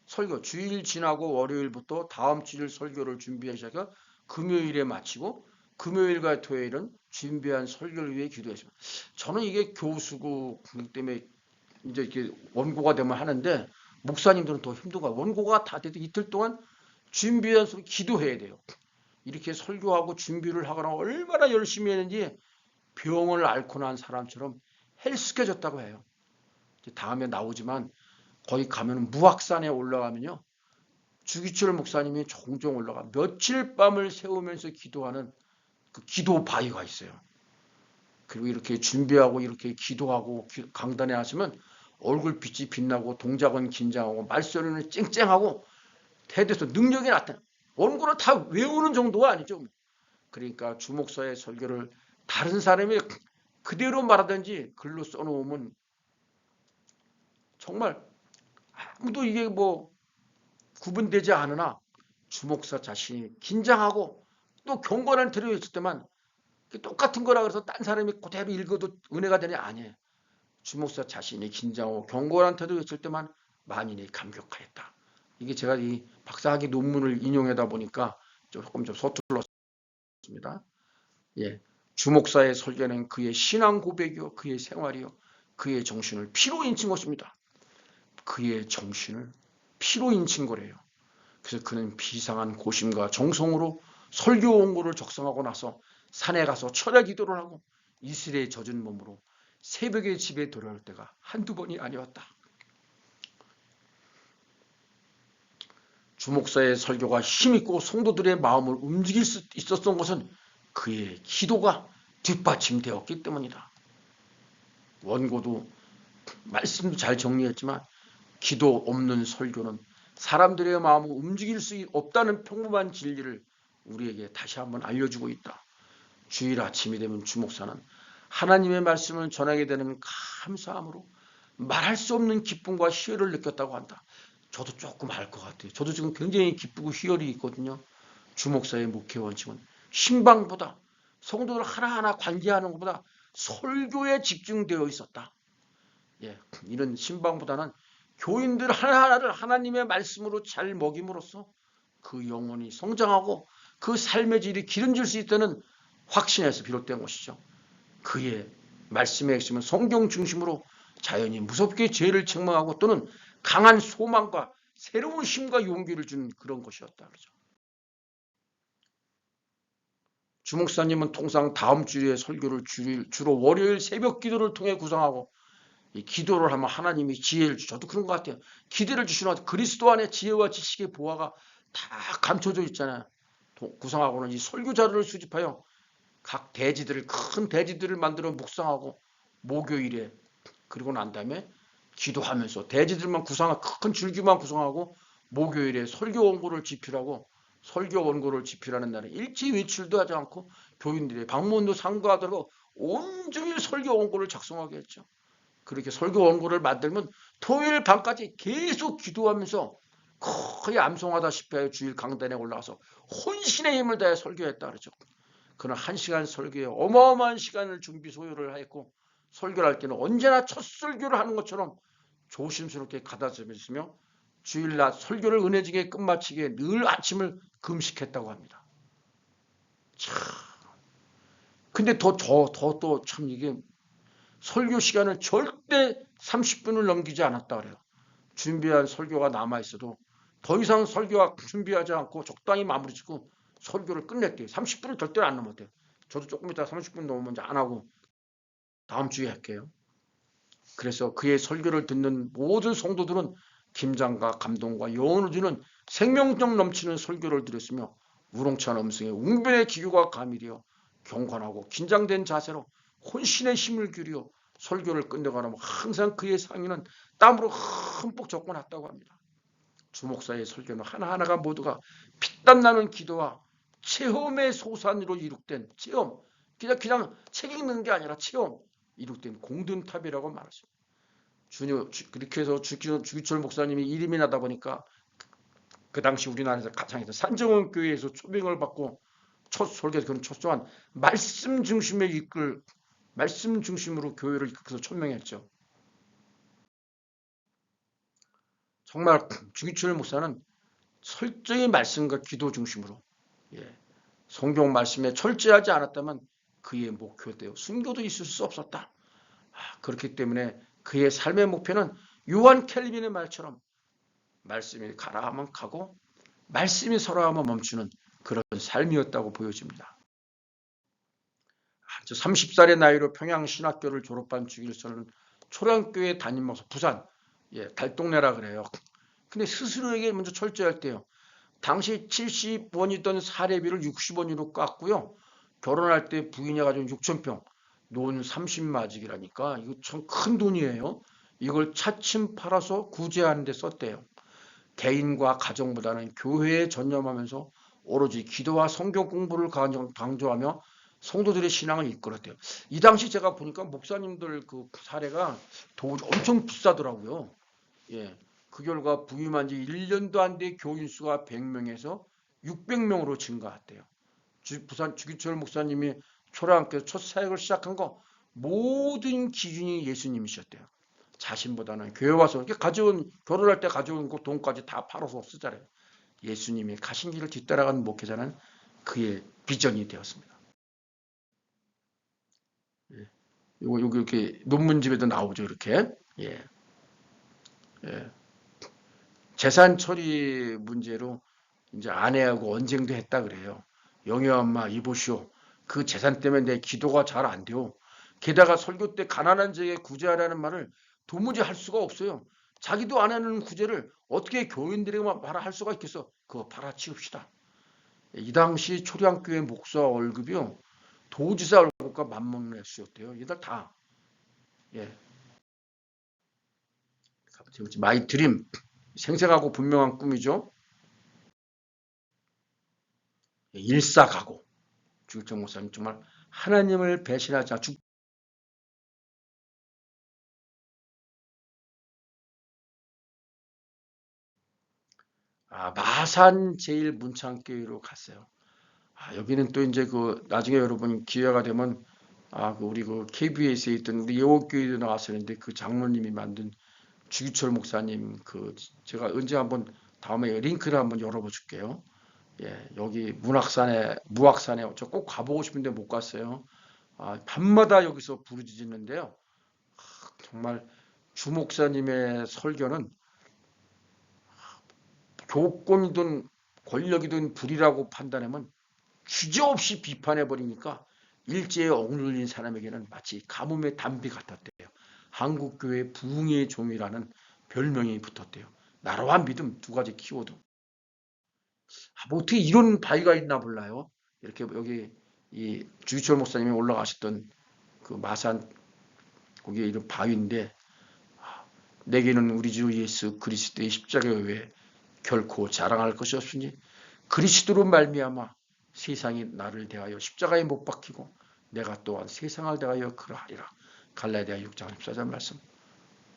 Speaker 5: 설교, 주일 지나고 월요일부터 다음 주일 설교를 준비하기 시작해서 금요일에 마치고 금요일과 토요일은 준비한 설교를 위해 기도했습니다. 저는 이게 교수고 때문에 이제 이렇게 원고가 되면 하는데 목사님들은 더 힘들어요. 원고가 다 돼도 이틀 동안 준비한 설교 기도해야 돼요. 이렇게 설교하고 준비를 하거나 얼마나 열심히 했는지 병을 앓고 난 사람처럼 헬스케졌다고 해요. 다음에 나오지만 거기 가면 무악산에 올라가면요. 주기철 목사님이 종종 올라가 며칠 밤을 새우면서 기도하는 그 기도 바위가 있어요. 그리고 이렇게 준비하고 이렇게 기도하고 강단에 하시면 얼굴빛이 빛나고 동작은 긴장하고 말소리는 쨍쨍하고 대대서 능력이 나타나. 원고는 다 외우는 정도가 아니죠. 그러니까 주목사의 설교를 다른 사람이 그대로 말하든지 글로 써놓으면 정말 아무도 이게 뭐 구분되지 않으나 주목사 자신이 긴장하고 또 경건한 태도에 있을 때만 똑같은 거라 그래서 딴 사람이 그대로 읽어도 은혜가 되냐? 아니에요. 주목사 자신이 긴장하고 경건한 태도에 있을 때만 만인이 감격하였다. 이게 제가 이 박사학위 논문을 인용하다 보니까 조금 좀 서툴렀습니다. 예, 주목사의 설교는 그의 신앙 고백이요, 그의 생활이요, 그의 정신을 피로 인친 것입니다. 그의 정신을 피로 인친 거래요. 그래서 그는 비상한 고심과 정성으로 설교 원고를 작성하고 나서 산에 가서 철야 기도를 하고 이슬에 젖은 몸으로 새벽에 집에 돌아올 때가 한두 번이 아니었다. 주목사의 설교가 힘있고 성도들의 마음을 움직일 수 있었던 것은 그의 기도가 뒷받침되었기 때문이다. 원고도 말씀도 잘 정리했지만 기도 없는 설교는 사람들의 마음을 움직일 수 없다는 평범한 진리를 우리에게 다시 한번 알려주고 있다. 주일 아침이 되면 주목사는 하나님의 말씀을 전하게 되는 감사함으로 말할 수 없는 기쁨과 희열을 느꼈다고 한다. 저도 조금 알 것 같아요. 저도 지금 굉장히 기쁘고 희열이 있거든요. 주목사의 목회 원칙은 신방보다 성도들 하나하나 관계하는 것보다 설교에 집중되어 있었다. 이런 신방보다는 교인들 하나하나를 하나님의 말씀으로 잘 먹임으로써 그 영혼이 성장하고 그 삶의 질이 기름질 수 있다는 확신에서 비롯된 것이죠. 그의 말씀의 핵심은 성경 중심으로 자연히 무섭게 죄를 책망하고 또는 강한 소망과 새로운 힘과 용기를 주는 그런 것이었다. 그러죠. 주목사님은 통상 다음 주일의 설교를 주로 월요일 새벽 기도를 통해 구성하고 이 기도를 하면 하나님이 지혜를 주셔. 저도 그런 것 같아요. 기대를 주시는 그리스도 안에 지혜와 지식의 보화가 다 감춰져 있잖아요. 구성하고는 이 설교 자료를 수집하여 각 대지들을 큰 대지들을 만들어 묵상하고 목요일에 그리고 난 다음에 기도하면서 대지들만 구성한 큰 줄기만 구성하고 목요일에 설교 원고를 집필하고 설교 원고를 집필하는 날에 일체 외출도 하지 않고 교인들의 방문도 상고하도록 온종일 설교 원고를 작성하게 했죠. 그렇게 설교 원고를 만들면 토요일 밤까지 계속 기도하면서 거의 암송하다시피 하여 주일 강단에 올라가서 혼신의 힘을 다해 설교했다 그러죠. 그는 1시간 설교에 어마어마한 시간을 준비 소요를 했고 설교를 할 때는 언제나 첫 설교를 하는 것처럼 조심스럽게 가다듬으며 주일날 설교를 은혜지게 끝마치기에 늘 아침을 금식했다고 합니다. 참. 근데 또 참 이게 설교 시간을 절대 30분을 넘기지 않았다 그래요. 준비한 설교가 남아있어도 더 이상 설교가 준비하지 않고 적당히 마무리 짓고 설교를 끝냈대요. 30분을 절대로 안 넘었대요. 저도 조금 이따 30분 넘으면 이제 안 하고 다음 주에 할게요. 그래서 그의 설교를 듣는 모든 성도들은 김장과 감동과 영혼을 주는 생명력 넘치는 설교를 들었으며 우렁찬 음성에 웅변의 기교가 가미되어 경건하고 긴장된 자세로 혼신의 힘을 기울여 설교를 끝내가면 항상 그의 상의는 땀으로 흠뻑 젖어났다고 합니다. 주목사의 설교는 하나하나가 모두가 피땀나는 기도와 체험의 소산으로 이룩된 체험, 그냥 책 읽는 게 아니라 체험, 이룩된 공든탑이라고 말했습니다. 그렇게 해서 주기철 목사님이 이름이 나다 보니까 그 당시 우리나라에서 가창에서 산정원 교회에서 초빙을 받고 첫 설교에서 그런 초조한 말씀 중심의 말씀 중심으로 교회를 이끌어서 천명했죠. 정말 주기철 목사는 철저히 말씀과 기도 중심으로 성경 말씀에 철저하지 않았다면 그의 목표대로 순교도 있을 수 없었다. 그렇기 때문에 그의 삶의 목표는 요한 켈빈의 말처럼 말씀이 가라 하면 가고 말씀이 서라 하면 멈추는 그런 삶이었다고 보여집니다. 30살의 나이로 평양신학교를 졸업한 주기철은 초량교회 다니면서 부산 달동네라 그래요. 근데 스스로에게 먼저 철저할 때요. 당시 70원이던 사례비를 60원으로 깎고요. 결혼할 때 부인이 가지고 6,000평, 논 30마직이라니까 이거 참 큰 돈이에요. 이걸 차츰 팔아서 구제하는 데 썼대요. 개인과 가정보다는 교회에 전념하면서 오로지 기도와 성경 공부를 강조하며 성도들의 신앙을 이끌었대요. 이 당시 제가 보니까 목사님들 그 사례가 엄청 비싸더라고요. 그 결과 부임한 지 1년도 안 돼 교인 수가 100명에서 600명으로 증가했대요. 부산 주기철 목사님이 초라함께서 첫 사역을 시작한 거 모든 기준이 예수님이셨대요. 자신보다는 교회 와서 가져온 결혼할 때 가져온 그 돈까지 다 팔아서 쓰자래요. 예수님이 가신 길을 뒤따라가는 목회자는 그의 비전이 되었습니다. 여기 이렇게 논문집에도 나오죠. 이렇게 재산 처리 문제로 이제 아내하고 언쟁도 했다 그래요. 영희 엄마 이보시오. 그 재산 때문에 내 기도가 잘 안 돼요. 게다가 설교 때 가난한 자에게 구제하라는 말을 도무지 할 수가 없어요. 자기도 안 하는 구제를 어떻게 교인들에게만 할 수가 있겠어. 그거 팔아치웁시다. 이 당시 초량교회 목사 월급이요. 도지사 월급 것과 맞먹는 수였대요. 얘들 다. 예. 마이 드림. 생생하고 분명한 꿈이죠. 예, 일사각오. 주일정 목사님 정말 하나님을 배신하지 않고 마산 제일문창교회로 갔어요. 여기는 또 이제 나중에 여러분 기회가 되면 우리 KBS에 있던 우리 예원교회도 나왔었는데 그 장로님이 만든 주기철 목사님 제가 언제 한번 다음에 링크를 한번 열어봐 줄게요. 예, 여기 무악산에 저 꼭 가보고 싶은데 못 갔어요. 밤마다 여기서 부르짖는데요. 정말 주 목사님의 설교는 교권이든 권력이든 불이라고 판단하면 주저없이 비판해 버리니까 일제에 억눌린 사람에게는 마치 가뭄의 단비 같았대요. 한국교회 부흥의 종이라는 별명이 붙었대요. 나라와 믿음 두 가지 키워드. 뭐 어떻게 이런 바위가 있나 몰라요. 이렇게 여기 이 주기철 목사님이 올라가셨던 그 마산 거기에 이런 바위인데 내게는 우리 주 예수 그리스도의 십자가 외에 결코 자랑할 것이 없으니 그리스도로 말미암아 세상이 나를 대하여 십자가에 못 박히고 내가 또한 세상을 대하여 그러하리라. 갈라디아 6장 14절 말씀.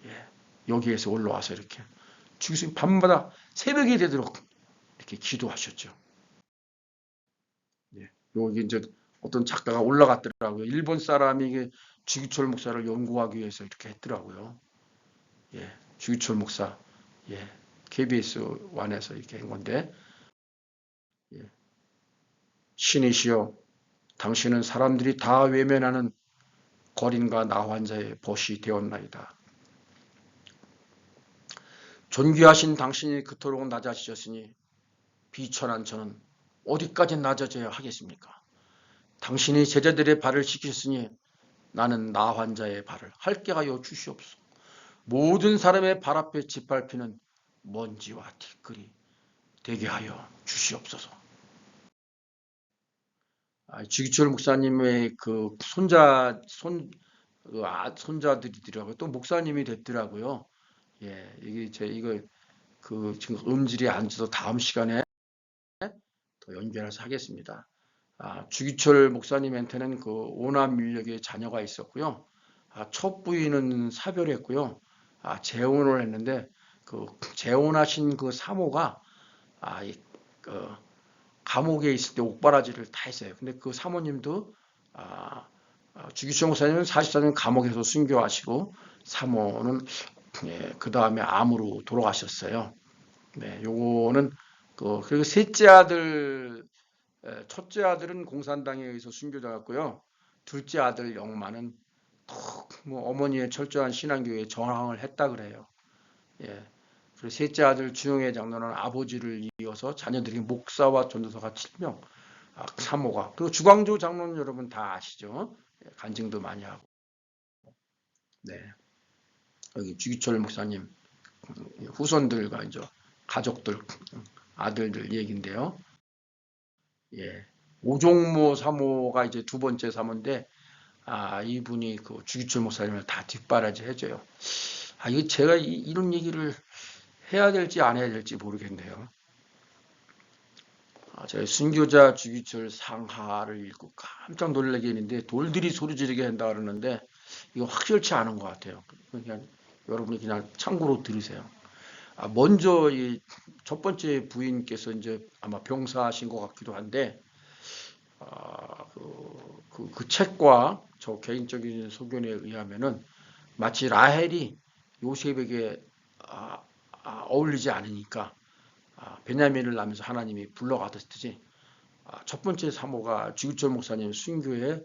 Speaker 5: 예, 여기에서 올라와서 이렇게 주기수님 밤마다 새벽이 되도록 이렇게 기도하셨죠. 예, 여기 이제 어떤 작가가 올라갔더라고요. 일본 사람이 주기철 목사를 연구하기 위해서 이렇게 했더라고요. 예, 주기철 목사, 예, KBS 완에서 이렇게 한 건데, 예, 신이시여, 당신은 사람들이 다 외면하는 거린과 나환자의 벗이 되었나이다. 존귀하신 당신이 그토록 낮아지셨으니 비천한 저는 어디까지 낮아져야 하겠습니까? 당신이 제자들의 발을 씻기셨으니 나는 나환자의 발을 핥게 하여 주시옵소서. 모든 사람의 발 앞에 짓밟히는 먼지와 티끌이 되게 하여 주시옵소서. 주기철 목사님의 손자들이더라고요. 또 목사님이 됐더라고요. 예, 이거 지금 음질이 안 좋아서 다음 시간에 더 연결해서 하겠습니다. 주기철 목사님한테는 오남 밀력의 자녀가 있었고요. 첫 부인은 사별했고요. 재혼을 했는데 재혼하신 사모가 감옥에 있을 때 옥바라지를 다 했어요. 근데 그 사모님도 주기철 목사님은 44년 감옥에서 순교하시고 사모는 그 다음에 암으로 돌아가셨어요. 네, 요거는 그리고 첫째 아들은 공산당에 의해서 순교자였고요. 둘째 아들 영만은 어머니의 철저한 신앙교회에 저항을 했다 그래요. 예. 그리고 셋째 아들 주영애 장로는 아버지를 이어서 자녀들이 목사와 전도사가 7명, 사모가. 그리고 주광조 장로는 여러분 다 아시죠? 간증도 많이 하고. 네. 여기 주기철 목사님 후손들과 이제 가족들, 아들들 얘기인데요. 예. 오종모 사모가 이제 두 번째 사모인데, 이분이 주기철 목사님을 다 뒷바라지 해줘요. 이거 제가 이런 얘기를 해야 될지 안 해야 될지 모르겠네요. 제가 순교자 주기철 상하를 읽고 깜짝 놀라게 했는데 돌들이 소리 지르게 한다 그러는데 이거 확실치 않은 것 같아요. 그냥 여러분이 그냥 참고로 들으세요. 먼저 첫 번째 부인께서 이제 아마 병사하신 것 같기도 한데 그 책과 저 개인적인 소견에 의하면은 마치 라헬이 요셉에게 어울리지 않으니까 베냐민을 낳으면서 하나님이 불러가듯이 첫 번째 사모가 주기철 목사님 순교에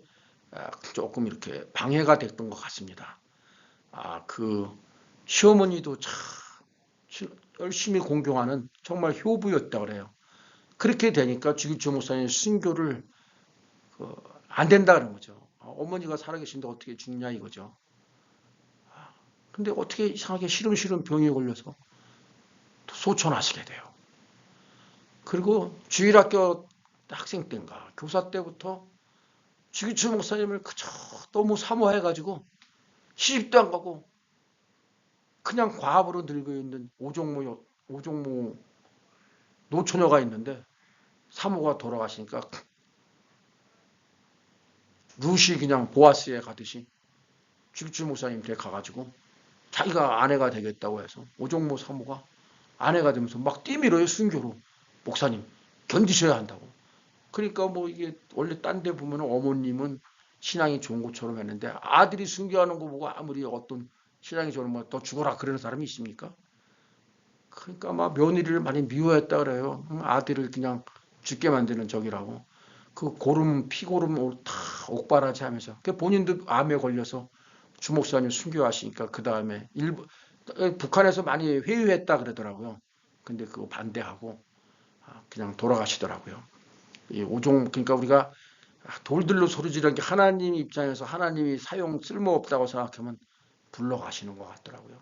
Speaker 5: 조금 이렇게 방해가 됐던 것 같습니다. 그 시어머니도 참 열심히 공경하는 정말 효부였다 그래요. 그렇게 되니까 주기철 목사님 순교를 안 된다 그런 거죠. 어머니가 살아계신데 어떻게 죽냐 이거죠. 근데 어떻게 이상하게 시름시름 병에 걸려서 소천하시게 돼요. 그리고 주일학교 학생 때인가 교사 때부터 주기철 목사님을 그저 너무 사모해가지고 시집도 안 가고 그냥 과부로 늙어 있는 오종모 노처녀가 있는데 사모가 돌아가시니까 루시 그냥 보아스에 가듯이 주기철 목사님 댁에 가가지고 자기가 아내가 되겠다고 해서 오종모 사모가 아내가 되면서 막 뛰밀어요. 순교로. 목사님 견디셔야 한다고. 그러니까 뭐 이게 원래 딴 데 보면 어머님은 신앙이 좋은 것처럼 했는데 아들이 순교하는 거 보고 아무리 어떤 신앙이 좋은 뭐 더 죽어라 그러는 사람이 있습니까? 그러니까 막 며느리를 많이 미워했다 그래요. 아들을 그냥 죽게 만드는 적이라고. 그 피고름 다 옥바라지 하면서. 그 본인도 암에 걸려서 주목사님 순교하시니까 그 다음에 북한에서 많이 회유했다 그러더라고요. 근데 그거 반대하고 그냥 돌아가시더라고요. 그러니까 우리가 돌들로 소리 지르는 게 하나님 입장에서 하나님이 쓸모없다고 생각하면 불러가시는 것 같더라고요.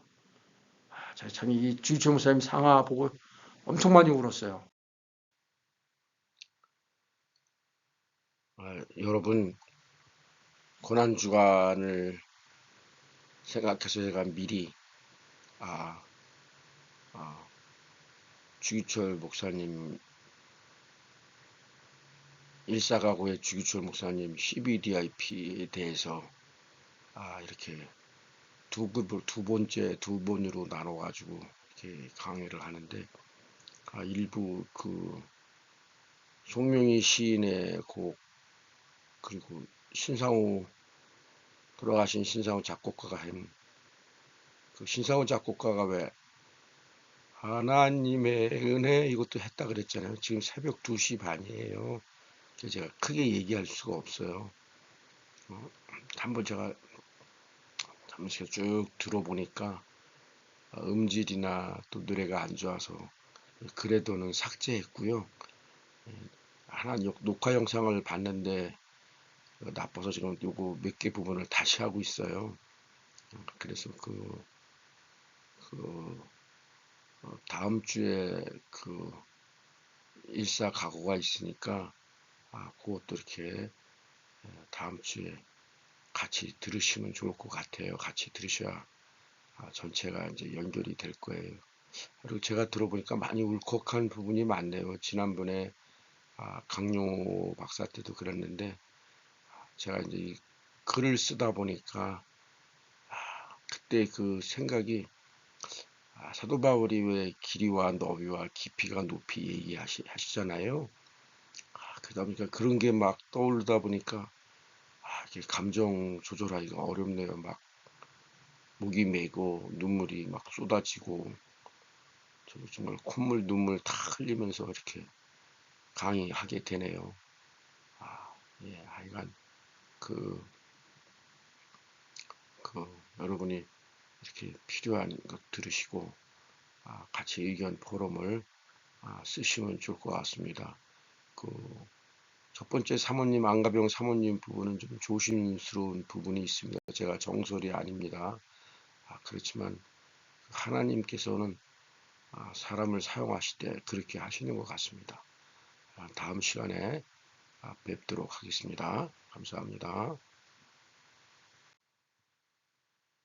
Speaker 5: 제가 참 이 주기철 목사님 상하 보고 엄청 많이 울었어요.
Speaker 6: 여러분, 고난주간을 생각해서 제가 미리 주기철 목사님 일사가고의 주기철 목사님 CBDIP에 대해서 이렇게 두 번으로 나눠가지고 이렇게 강의를 하는데 일부 그 송명희 시인의 곡 그리고 돌아가신 신상우 작곡가가 그 신상우 작곡가가 왜 하나님의 은혜 이것도 했다 그랬잖아요. 지금 새벽 2시 반이에요. 제가 크게 얘기할 수가 없어요. 한번 제가 쭉 들어보니까 음질이나 또 노래가 안 좋아서 그래도는 삭제했고요. 하나 녹화 영상을 봤는데 나빠서 지금 요거 몇 개 부분을 다시 하고 있어요. 그래서 다음 주에 그 일사각오가 있으니까 그것도 이렇게 다음 주에 같이 들으시면 좋을 것 같아요. 같이 들으셔야 전체가 이제 연결이 될 거예요. 그리고 제가 들어보니까 많이 울컥한 부분이 많네요. 지난번에 강용호 박사 때도 그랬는데 제가 이제 이 글을 쓰다 보니까 그때 그 생각이 사도 바울이 왜 길이와 너비와 깊이가 높이 얘기하시잖아요. 그러다 보니까 그런 게 막 떠오르다 보니까 이게 감정 조절하기가 어렵네요. 막 목이 메고 눈물이 막 쏟아지고 정말 콧물 눈물 다 흘리면서 이렇게 강의하게 되네요. 예, 하여간 여러분이 이렇게 필요한 것 들으시고 같이 의견 포럼을 쓰시면 좋을 것 같습니다. 첫 번째 사모님 안가병 사모님 부분은 좀 조심스러운 부분이 있습니다. 제가 정설이 아닙니다. 그렇지만 하나님께서는 사람을 사용하실 때 그렇게 하시는 것 같습니다. 다음 시간에 뵙도록 하겠습니다. 감사합니다.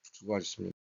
Speaker 6: 수고하셨습니다.